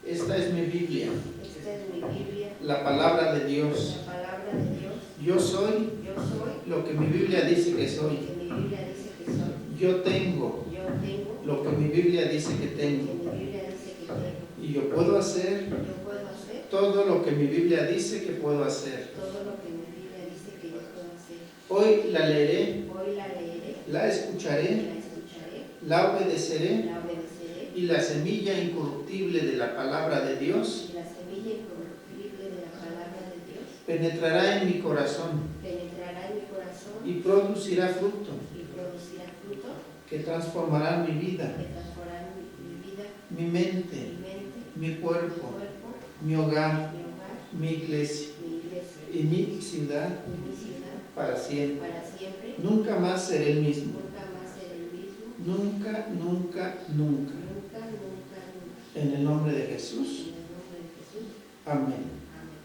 Esta es mi Biblia, Esta es mi Biblia, la palabra de Dios. la palabra de Dios. Yo soy Yo soy lo que mi Biblia dice que lo soy. que mi Biblia dice que soy. Yo tengo Yo tengo lo que mi Biblia dice que lo que tengo. mi Biblia dice que tengo. Y yo puedo hacer Yo puedo hacer todo lo que mi Biblia dice que puedo hacer. todo lo que mi Biblia dice que yo puedo hacer. Hoy la leeré, Hoy la leeré, la escucharé, la escucharé, la obedeceré, la obedeceré, y la semilla incorruptible de la palabra de Dios y la semilla incorruptible de la palabra de Dios penetrará en mi corazón penetrará en mi corazón y producirá fruto y producirá fruto que transformará mi vida, que transformará mi vida, mi mi mente, mente, mi mi cuerpo, cuerpo, mi hogar, mi hogar, mi iglesia mi iglesia y mi ciudad y mi ciudad para siempre. para siempre. Nunca más seré el mismo. Nunca más seré el mismo. Nunca, nunca, nunca. Nunca, nunca, nunca. En el nombre de Jesús. En el nombre de Jesús. Amén. Amén.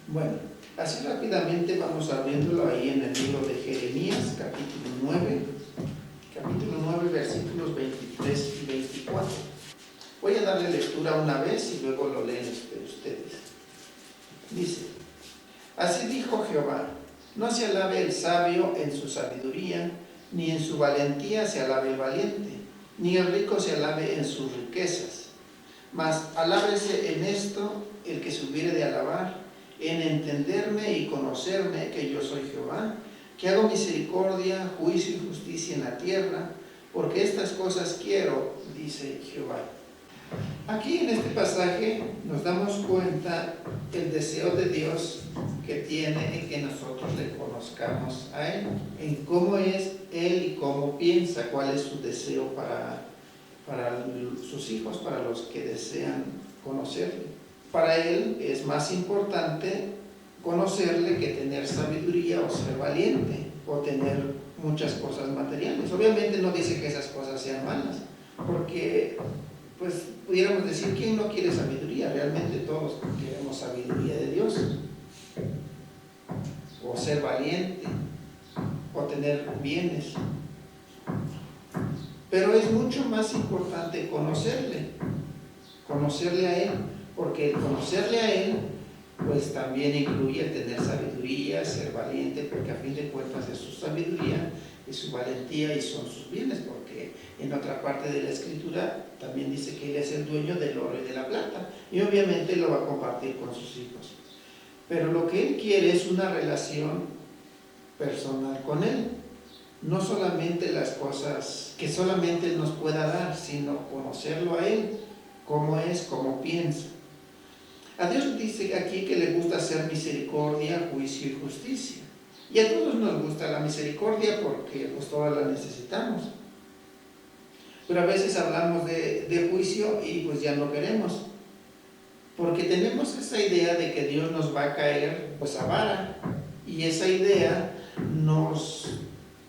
Bueno, así rápidamente vamos abriéndolo ahí en el libro de Jeremías, capítulo 9, versículos 23 y 24. Voy a darle lectura una vez y luego lo leen ustedes. Dice: así dijo Jehová, no se alabe el sabio en su sabiduría, ni en su valentía se alabe el valiente, ni el rico se alabe en sus riquezas. Mas alábrese en esto el que se hubiere de alabar, en entenderme y conocerme que yo soy Jehová, que hago misericordia, juicio y justicia en la tierra, porque estas cosas quiero, dice Jehová. Aquí en este pasaje nos damos cuenta el deseo de Dios que tiene en que nosotros le conozcamos a Él, en cómo es Él y cómo piensa, cuál es su deseo para sus hijos, para los que desean conocerle. Para Él es más importante conocerle que tener sabiduría o ser valiente o tener muchas cosas materiales. Obviamente no dice que esas cosas sean malas, porque pues pudiéramos decir, ¿quién no quiere sabiduría? Realmente todos queremos sabiduría de Dios, o ser valiente, o tener bienes. Pero es mucho más importante conocerle a Él, porque el conocerle a Él pues también incluye el tener sabiduría, ser valiente, porque a fin de cuentas es su sabiduría, es su valentía y son sus bienes, porque en otra parte de la Escritura también dice que Él es el dueño del oro y de la plata, y obviamente lo va a compartir con sus hijos. Pero lo que Él quiere es una relación personal con Él, no solamente las cosas que solamente Él nos pueda dar, sino conocerlo a Él, cómo es, cómo piensa. A Dios dice aquí que le gusta hacer misericordia, juicio y justicia. Y a todos nos gusta la misericordia porque pues todas la necesitamos. Pero a veces hablamos de juicio y pues ya no queremos. Porque tenemos esa idea de que Dios nos va a caer pues a vara. Y esa idea nos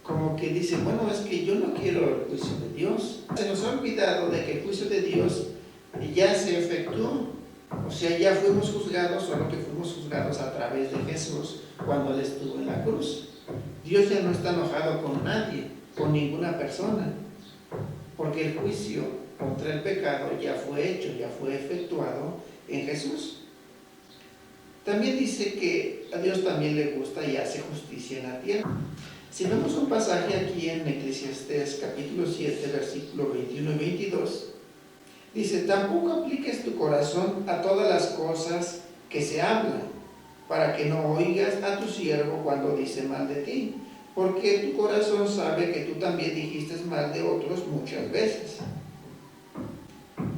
como que dice, bueno, es que yo no quiero el juicio de Dios. Se nos ha olvidado de que el juicio de Dios ya se efectuó. O sea, ya fuimos juzgados, solo que fuimos juzgados a través de Jesús cuando Él estuvo en la cruz. Dios ya no está enojado con nadie, con ninguna persona, porque el juicio contra el pecado ya fue hecho, ya fue efectuado en Jesús. También dice que a Dios también le gusta y hace justicia en la tierra. Si vemos un pasaje aquí en Eclesiastés capítulo 7, versículos 21 y 22, dice: tampoco apliques tu corazón a todas las cosas que se hablan, para que no oigas a tu siervo cuando dice mal de ti, porque tu corazón sabe que tú también dijiste mal de otros muchas veces.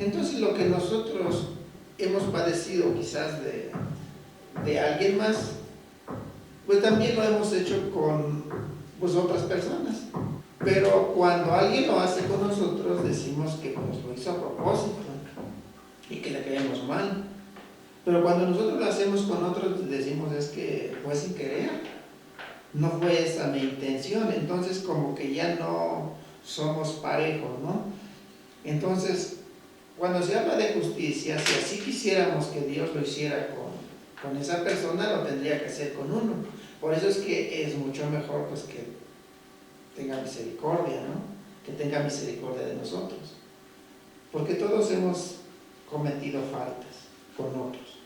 Entonces lo que nosotros hemos padecido quizás de alguien más, pues también lo hemos hecho con pues otras personas. Pero cuando alguien lo hace con nosotros, decimos que pues lo hizo a propósito y que le caemos mal. Pero cuando nosotros lo hacemos con otros, decimos es que fue sin querer, no fue esa mi intención. Entonces como que ya no somos parejos, ¿no? Entonces, cuando se habla de justicia, si así quisiéramos que Dios lo hiciera con esa persona, lo tendría que hacer con uno. Por eso es que es mucho mejor pues que tenga misericordia, ¿no? Que tenga misericordia de nosotros. Porque todos hemos cometido faltas con otros.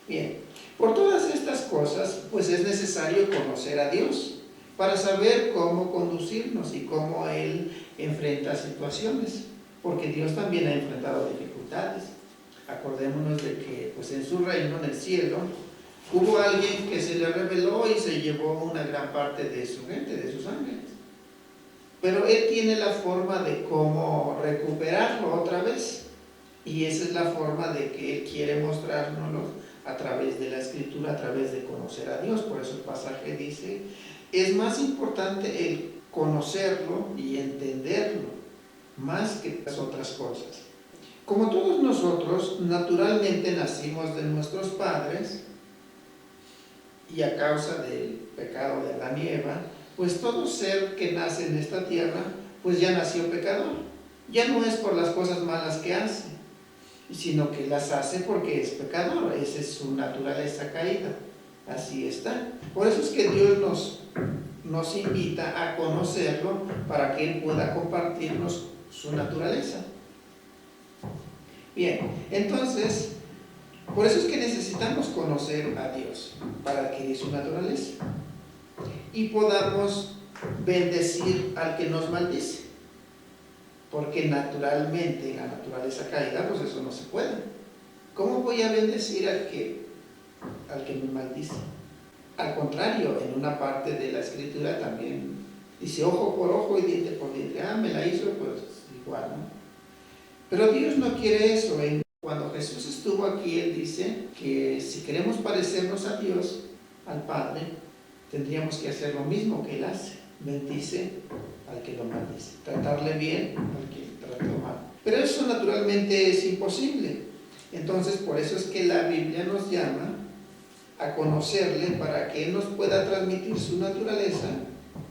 Bien, por todas estas cosas, pues es necesario conocer a Dios para saber cómo conducirnos y cómo Él enfrenta situaciones, porque Dios también ha enfrentado dificultades. Acordémonos de que pues en su reino, en el cielo, hubo alguien que se le rebeló y se llevó una gran parte de su gente, de sus ángeles. Pero Él tiene la forma de cómo recuperarlo otra vez. Y esa es la forma de que Él quiere mostrárnoslo a través de la Escritura, a través de conocer a Dios. Por eso el pasaje dice, es más importante el conocerlo y entenderlo, más que las otras cosas. Como todos nosotros, naturalmente nacimos de nuestros padres, y a causa del pecado de Adán y Eva, pues todo ser que nace en esta tierra, pues ya nació pecador. Ya no es por las cosas malas que hace, sino que las hace porque es pecador. Esa es su naturaleza caída. Así está. Por eso es que Dios nos invita a conocerlo para que Él pueda compartirnos su naturaleza. Bien, entonces, por eso es que necesitamos conocer a Dios para adquirir su naturaleza y podamos bendecir al que nos maldice, porque naturalmente en la naturaleza caída pues eso no se puede. ¿Cómo voy a bendecir al que me maldice? Al contrario, en una parte de la Escritura también dice ojo por ojo y diente por diente. Me la hizo, pues igual, ¿no? Pero Dios no quiere eso. Cuando Jesús estuvo aquí, Él dice que si queremos parecernos a Dios, al Padre, tendríamos que hacer lo mismo que Él hace. Bendice al que lo maldice, tratarle bien al que trató mal. Pero eso naturalmente es imposible. Entonces, por eso es que la Biblia nos llama a conocerle para que Él nos pueda transmitir su naturaleza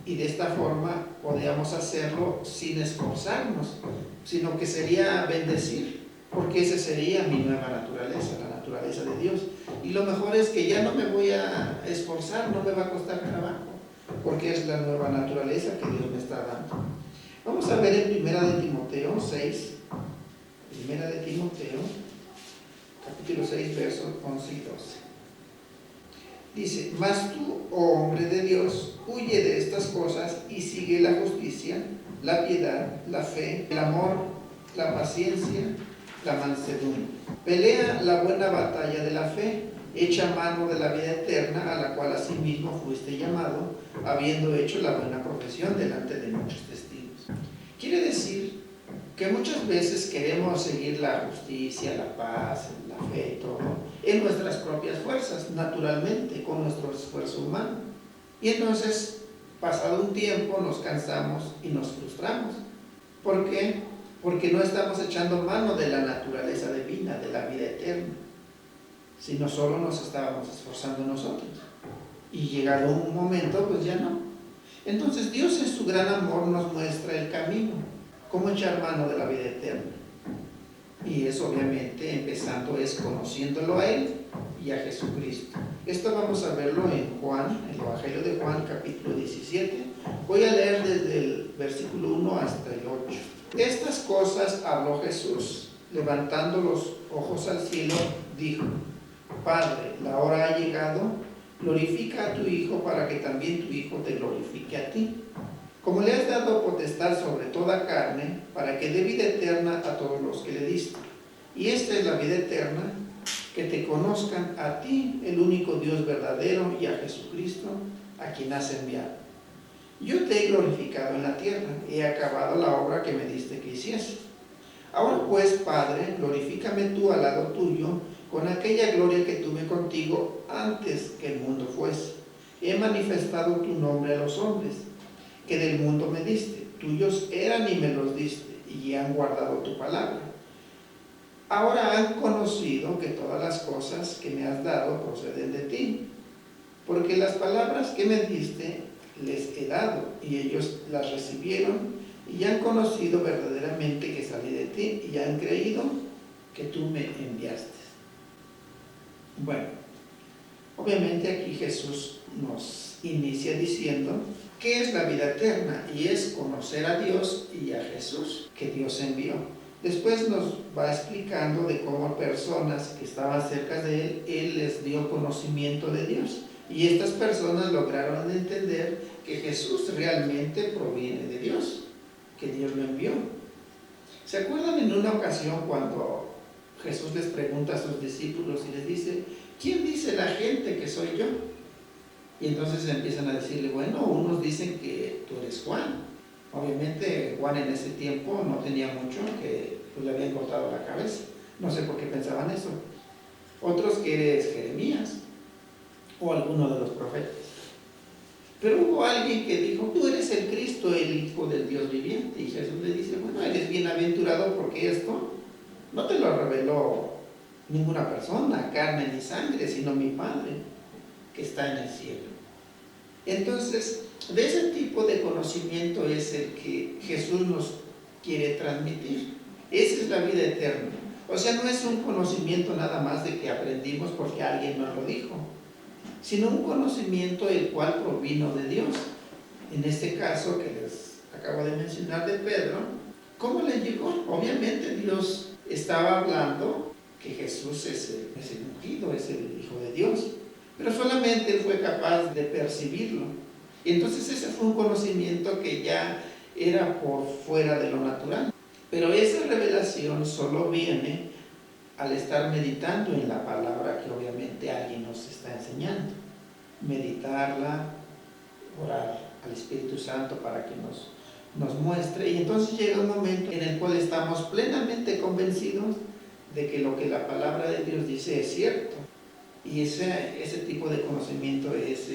y de esta forma podamos hacerlo sin esforzarnos, sino que sería bendecir, porque esa sería mi nueva naturaleza, la naturaleza de Dios. Y lo mejor es que ya no me voy a esforzar, no me va a costar trabajo, porque es la nueva naturaleza que Dios me está dando. Vamos a ver en 1 de Timoteo 6, 1 de Timoteo, capítulo 6, versos 11 y 12. Dice, mas tú, oh hombre de Dios, huye de estas cosas y sigue la justicia, la piedad, la fe, el amor, la paciencia, la mansedumbre. Pelea la buena batalla de la fe, echa mano de la vida eterna, a la cual asimismo fuiste llamado, habiendo hecho la buena profesión delante de muchos testigos. Quiere decir que muchas veces queremos seguir la justicia, la paz, la fe y todo, en nuestras propias fuerzas, naturalmente, con nuestro esfuerzo humano. Y entonces, pasado un tiempo, nos cansamos y nos frustramos. ¿Por qué? Porque no estamos echando mano de la naturaleza divina, de la vida eterna, sino solo nos estábamos esforzando nosotros. Y llegado un momento, pues ya no. Entonces Dios en su gran amor nos muestra el camino, cómo echar mano de la vida eterna. Y eso obviamente empezando es conociéndolo a Él y a Jesucristo. Esto vamos a verlo en Juan, el Evangelio de Juan, capítulo 17. Voy a leer desde el versículo 1 hasta el 8. De estas cosas habló Jesús, levantando los ojos al cielo, dijo, Padre, la hora ha llegado, glorifica a tu Hijo para que también tu Hijo te glorifique a ti. Como le has dado potestad sobre toda carne, para que dé vida eterna a todos los que le diste. Y esta es la vida eterna, que te conozcan a ti, el único Dios verdadero, y a Jesucristo, a quien has enviado. Yo te he glorificado en la tierra, he acabado la obra que me diste que hiciese. Ahora pues, Padre, glorifícame tú al lado tuyo, con aquella gloria que tuve contigo antes que el mundo fuese. He manifestado tu nombre a los hombres, que del mundo me diste. Tuyos eran y me los diste, y han guardado tu palabra. Ahora han conocido que todas las cosas que me has dado proceden de ti, porque las palabras que me diste les he dado, y ellos las recibieron, y han conocido verdaderamente que salí de ti, y han creído que tú me enviaste. Bueno, obviamente aquí Jesús nos inicia diciendo ¿qué es la vida eterna? Y es conocer a Dios y a Jesús que Dios envió. Después nos va explicando de cómo personas que estaban cerca de él les dio conocimiento de Dios. Y estas personas lograron entender que Jesús realmente proviene de Dios, que Dios lo envió. ¿Se acuerdan en una ocasión cuando Jesús les pregunta a sus discípulos y les dice, ¿quién dice la gente que soy yo? Y entonces empiezan a decirle, bueno, unos dicen que tú eres Juan. Obviamente Juan en ese tiempo no tenía mucho, que pues, le habían cortado la cabeza. No sé por qué pensaban eso. Otros que eres Jeremías o alguno de los profetas. Pero hubo alguien que dijo, tú eres el Cristo, el Hijo del Dios viviente. Y Jesús le dice, bueno, eres bienaventurado porque esto no te lo reveló ninguna persona, carne ni sangre, sino mi Padre que está en el cielo. Entonces, de ese tipo de conocimiento es el que Jesús nos quiere transmitir. Esa es la vida eterna. O sea, no es un conocimiento nada más de que aprendimos porque alguien nos lo dijo, sino un conocimiento el cual provino de Dios. En este caso que les acabo de mencionar de Pedro, ¿cómo le llegó? Obviamente Dios estaba hablando que Jesús es el ungido, es el Hijo de Dios, pero solamente él fue capaz de percibirlo. Y entonces ese fue un conocimiento que ya era por fuera de lo natural. Pero esa revelación solo viene al estar meditando en la palabra que obviamente alguien nos está enseñando. Meditarla, orar al Espíritu Santo para que nos muestre. Y entonces llega un momento en el cual estamos plenamente convencidos de que lo que la palabra de Dios dice es cierto. Y ese tipo de conocimiento es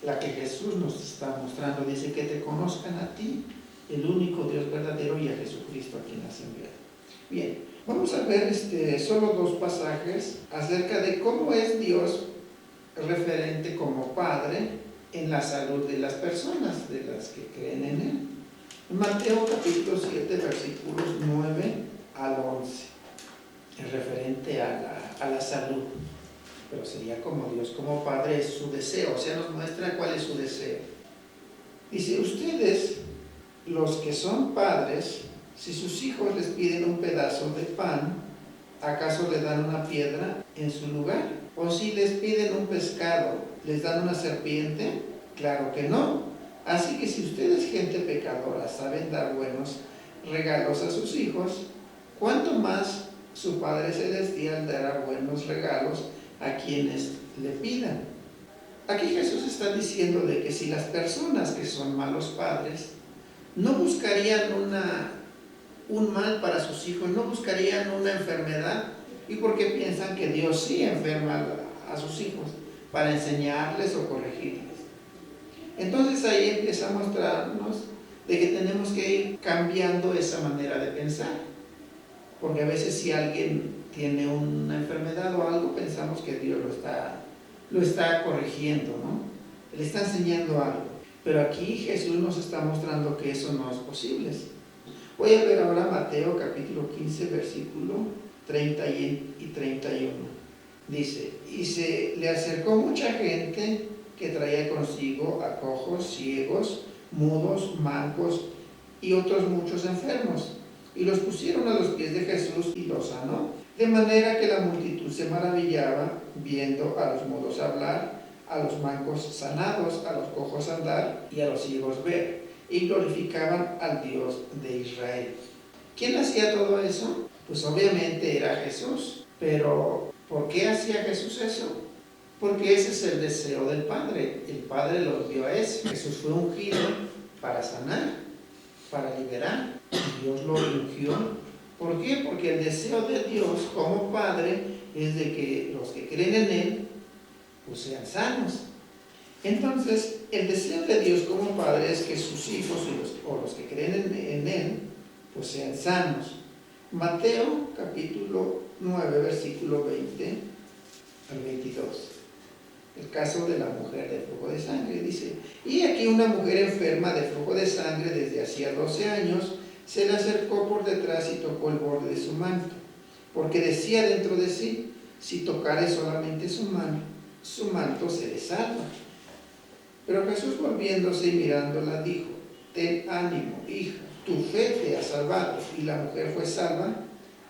la que Jesús nos está mostrando. Dice que te conozcan a ti, el único Dios verdadero, y a Jesucristo a quien has enviado. Bien, vamos a ver solo dos pasajes acerca de cómo es Dios referente como Padre en la salud de las personas, de las que creen en Él. Mateo capítulo 7, versículos 9 al 11, es referente a la salud. Pero sería como Dios, como Padre, es su deseo. O sea, nos muestra cuál es su deseo. Dice, ustedes, los que son padres, si sus hijos les piden un pedazo de pan, ¿acaso le dan una piedra en su lugar? ¿O si les piden un pescado, les dan una serpiente? Claro que no. Así que si ustedes, gente pecadora, saben dar buenos regalos a sus hijos, ¿cuánto más su Padre Celestial dará buenos regalos a quienes le pidan? Aquí Jesús está diciendo de que si las personas que son malos padres no buscarían un mal para sus hijos, no buscarían una enfermedad, y porque piensan que Dios sí enferma a sus hijos para enseñarles o corregirles. Entonces ahí empieza a mostrarnos de que tenemos que ir cambiando esa manera de pensar, porque a veces si alguien tiene una enfermedad o algo, pensamos que Dios lo está corrigiendo, ¿no? Le está enseñando algo. Pero aquí Jesús nos está mostrando que eso no es posible. Voy a ver ahora Mateo capítulo 15, versículo 30 y 31. Dice, y se le acercó mucha gente que traía consigo a cojos, ciegos, mudos, mancos y otros muchos enfermos, y los pusieron a los pies de Jesús y los sanó. De manera que la multitud se maravillaba viendo a los mudos hablar, a los mancos sanados, a los cojos andar y a los ciegos ver, y glorificaban al Dios de Israel. ¿Quién hacía todo eso? Pues obviamente era Jesús. Pero ¿por qué hacía Jesús eso? Porque ese es el deseo del Padre. El Padre lo dio a eso. Jesús fue ungido para sanar, para liberar. Dios lo ungió. ¿Por qué? Porque el deseo de Dios como Padre es de que los que creen en Él pues sean sanos. Entonces, el deseo de Dios como Padre es que sus hijos o los que creen en Él pues sean sanos. Mateo capítulo 9, versículo 20 al 22. El caso de la mujer de flujo de sangre. Dice, y aquí una mujer enferma de flujo de sangre desde hacía 12 años, se le acercó por detrás y tocó el borde de su manto, porque decía dentro de sí, si tocare solamente su manto seré salva. Pero Jesús volviéndose y mirándola dijo, ten ánimo, hija, tu fe te ha salvado. Y la mujer fue salva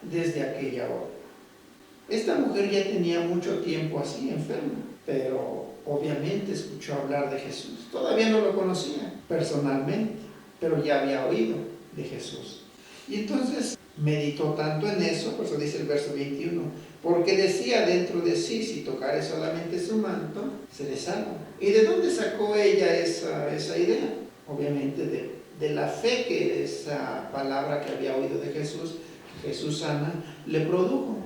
desde aquella hora. Esta mujer ya tenía mucho tiempo así, enferma, pero obviamente escuchó hablar de Jesús. Todavía no lo conocía personalmente, pero ya había oído de Jesús. Y entonces meditó tanto en eso, por eso dice el verso 21, porque decía dentro de sí, si tocare solamente su manto, seré salvo. ¿Y de dónde sacó ella esa idea? Obviamente de la fe que esa palabra que había oído de Jesús, que Jesús sana, le produjo.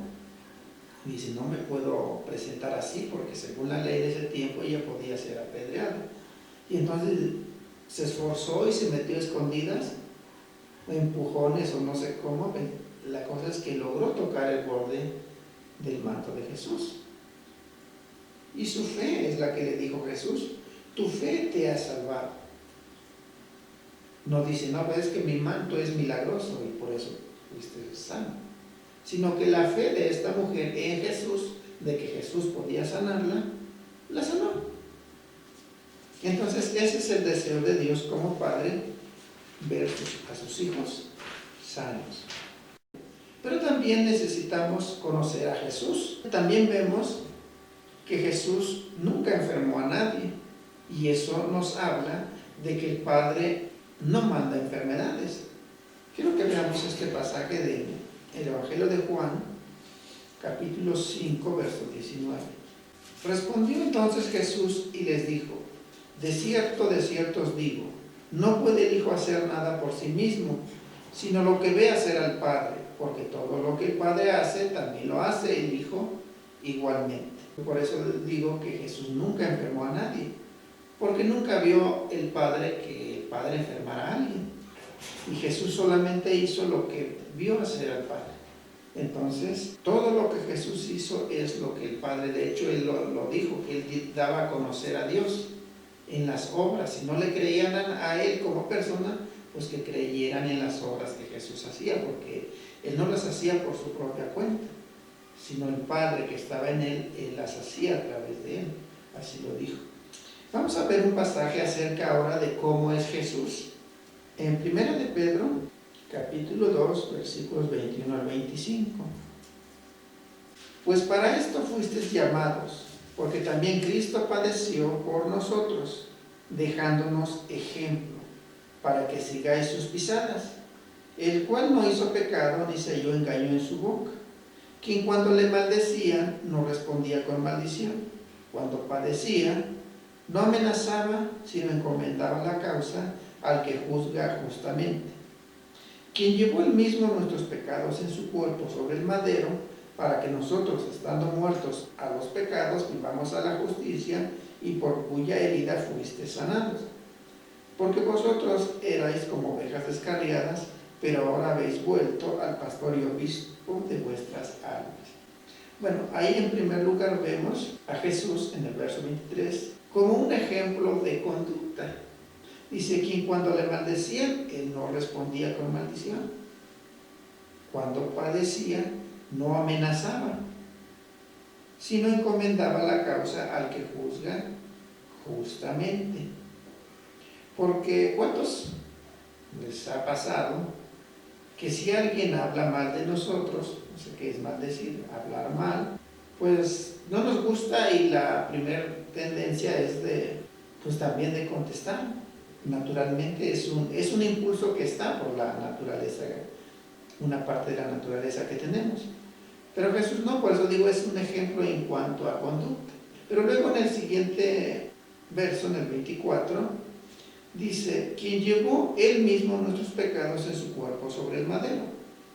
Y dice, no me puedo presentar así, porque según la ley de ese tiempo ella podía ser apedreada. Y entonces se esforzó y se metió a escondidas, empujones o no sé cómo. La cosa es que logró tocar el borde del manto de Jesús. Y su fe es la que le dijo Jesús, tu fe te ha salvado. No dice, no, ves que mi manto es milagroso y por eso fuiste sano. Sino que la fe de esta mujer en Jesús, de que Jesús podía sanarla, la sanó. Entonces ese es el deseo de Dios como Padre, ver a sus hijos sanos. Pero también necesitamos conocer a Jesús. También vemos que Jesús nunca enfermó a nadie, y eso nos habla de que el Padre no manda enfermedades. Quiero que veamos este pasaje del Evangelio de Juan, capítulo 5, verso 19. Respondió entonces Jesús y les dijo, de cierto os digo, no puede el Hijo hacer nada por sí mismo, sino lo que ve hacer al Padre, porque todo lo que el Padre hace, también lo hace el Hijo igualmente. Por eso digo que Jesús nunca enfermó a nadie, porque nunca vio el Padre que el Padre enfermara a alguien. Y Jesús solamente hizo lo que vio hacer al Padre. Entonces, todo lo que Jesús hizo es lo que el Padre, de hecho, Él lo dijo, que Él daba a conocer a Dios en las obras. Si no le creían a Él como persona, pues que creyeran en las obras que Jesús hacía, porque Él no las hacía por su propia cuenta, sino el Padre que estaba en Él, Él las hacía a través de Él. Así lo dijo. Vamos a ver un pasaje acerca ahora de cómo es Jesús. En 1 de Pedro, capítulo 2, versículos 21 al 25. Pues para esto fuisteis llamados, porque también Cristo padeció por nosotros, dejándonos ejemplo, para que sigáis sus pisadas, el cual no hizo pecado ni se halló engaño en su boca, quien cuando le maldecían no respondía con maldición, cuando padecía no amenazaba, sino encomendaba la causa al que juzga justamente, quien llevó él mismo nuestros pecados en su cuerpo sobre el madero, para que nosotros, estando muertos a los pecados, vivamos a la justicia, y por cuya herida fuiste sanados. Porque vosotros erais como ovejas descarriadas, pero ahora habéis vuelto al pastor y obispo de vuestras almas. Bueno, ahí en primer lugar vemos a Jesús en el verso 23 como un ejemplo de conducta. Dice, quien cuando le maldecían, él no respondía con maldición. Cuando padecía, no amenazaba, sino encomendaba la causa al que juzga justamente. Porque ¿cuántos les ha pasado que si alguien habla mal de nosotros, no sé qué es maldecir, hablar mal, pues no nos gusta, y la primera tendencia es pues también de contestar? Naturalmente es un impulso que está por la naturaleza, una parte de la naturaleza que tenemos. Pero Jesús no, por eso digo, es un ejemplo en cuanto a conducta. Pero luego en el siguiente verso, en el 24, dice, quien llevó él mismo nuestros pecados en su cuerpo sobre el madero,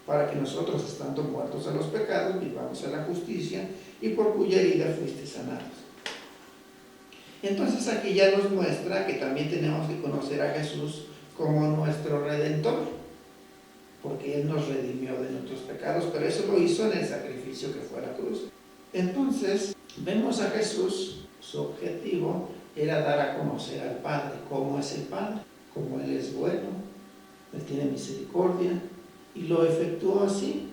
para que nosotros, estando muertos a los pecados, vivamos a la justicia, y por cuya herida fuiste sanados. Entonces aquí ya nos muestra que también tenemos que conocer a Jesús como nuestro Redentor, porque Él nos redimió de nuestros pecados, pero eso lo hizo en el sacrificio que fue la cruz. Entonces vemos a Jesús, su objetivo era dar a conocer al Padre, cómo es el Padre, cómo Él es bueno, Él tiene misericordia, y lo efectuó así.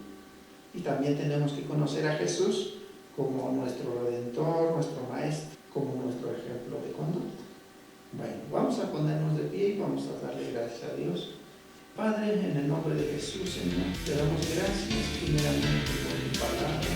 Y también tenemos que conocer a Jesús como nuestro Redentor, nuestro Maestro, como nuestro ejemplo de conducta. Bueno, vamos a ponernos de pie y vamos a darle gracias a Dios Padre, en el nombre de Jesús, Señor, te damos gracias primeramente por tu palabra.